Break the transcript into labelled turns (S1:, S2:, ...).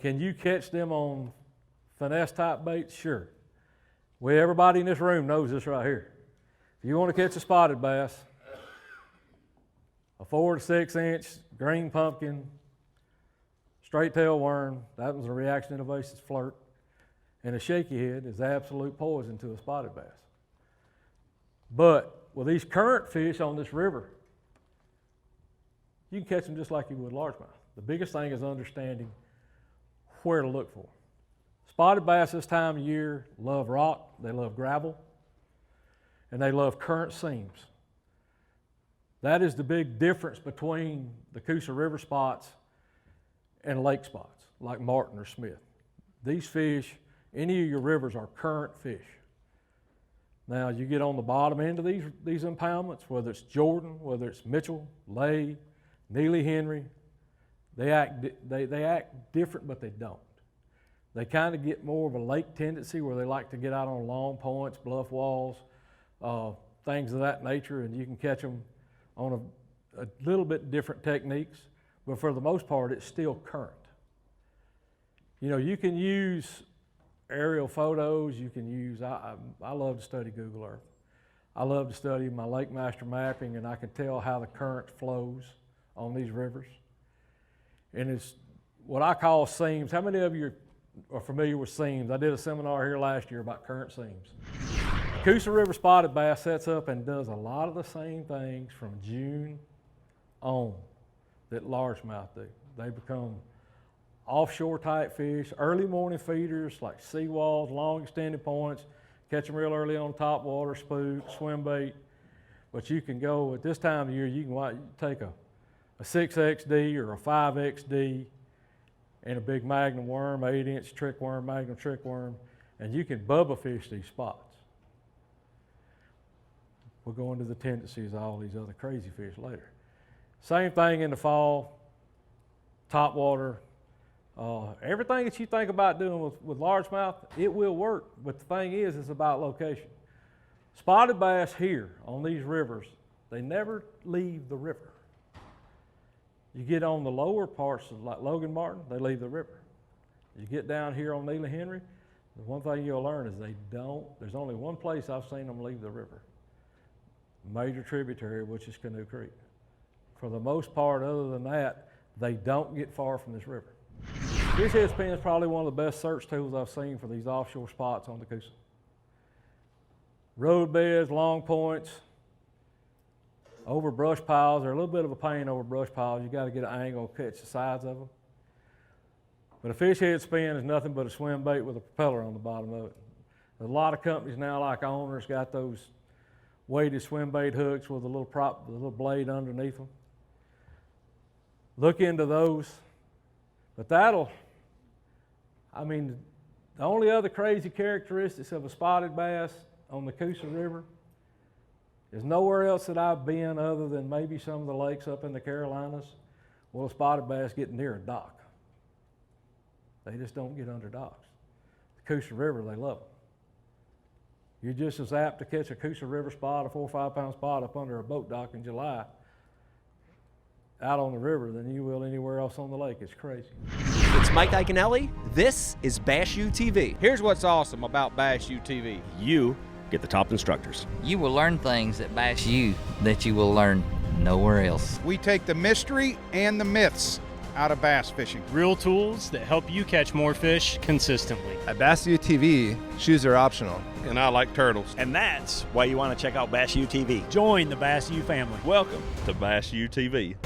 S1: Can you catch them on finesse type baits? Sure. Well, everybody in this room knows this right here. If you want to catch a spotted bass, a 4 to 6 inch green pumpkin, straight tail worm, that was a reaction innovations flirt, and a shaky head is absolute poison to a spotted bass. But with these current fish on this river, you can catch them just like you would largemouth. The biggest thing is understanding where to look for. Spotted bass this time of year love rock, they love gravel, and they love current seams. That is the big difference between the Coosa River spots and lake spots, like Martin or Smith. These fish, any of your rivers are current fish. Now you get on the bottom end of these impoundments, whether it's Jordan, whether it's Mitchell, Lake, Neely Henry, they act different, but they don't. They kind of get more of a lake tendency where they like to get out on long points, bluff walls, things of that nature, and you can catch them on a little bit different techniques, but for the most part, it's still current. You know, you can use aerial photos, you can use, I love to study Google Earth. I love to study my Lake Master mapping, and I can tell how the current flows on these rivers. And it's what I call seams. How many of you are familiar with seams? I did a seminar here last year about current seams. Coosa River spotted bass sets up and does a lot of the same things from June on that largemouth do. They become offshore type fish, early morning feeders like seawalls, long extended points, catch them real early on top water, spook, swim bait. But you can go, at this time of year, you can take a 6XD or a 5XD and a big magnum worm, 8-inch trick worm, magnum trick worm, and you can bubba fish these spots. We'll go into the tendencies of all these other crazy fish later. Same thing in the fall, top water. Everything that you think about doing with largemouth, it will work, but the thing is, it's about location. Spotted bass here on these rivers, they never leave the river. You get on the lower parts of like Logan Martin, they leave the river. You get down here on Neely Henry, the one thing you'll learn is there's only one place I've seen them leave the river. Major tributary, which is Canoe Creek. For the most part, other than that, they don't get far from this river. Fish head spin is probably one of the best search tools I've seen for these offshore spots on the Coosa. Road beds, long points, over brush piles. They're a little bit of a pain over brush piles. You got to get an angle to catch the sides of them. But a fish head spin is nothing but a swim bait with a propeller on the bottom of it. There's a lot of companies now, like Owners, got those weighted swim bait hooks with a little prop, the little blade underneath them. Look into those. But the only other crazy characteristics of a spotted bass on the Coosa River is nowhere else that I've been other than maybe some of the lakes up in the Carolinas will a spotted bass get near a dock. They just don't get under docks. The Coosa River, they love them. You're just as apt to catch a Coosa River spot, a 4 or 5 pound spot up under a boat dock in July out on the river than you will anywhere else on the lake. It's crazy.
S2: It's Mike Iaconelli. This is Bass U TV.
S3: Here's what's awesome about Bass U TV.
S4: You get the top instructors.
S5: You will learn things at Bass U that you will learn nowhere else.
S3: We take the mystery and the myths out of bass fishing.
S6: Real tools that help you catch more fish consistently.
S7: At Bass U TV, shoes are optional.
S8: And I like turtles.
S4: And that's why you want to check out Bass U TV.
S6: Join the Bass U family.
S8: Welcome to Bass U TV.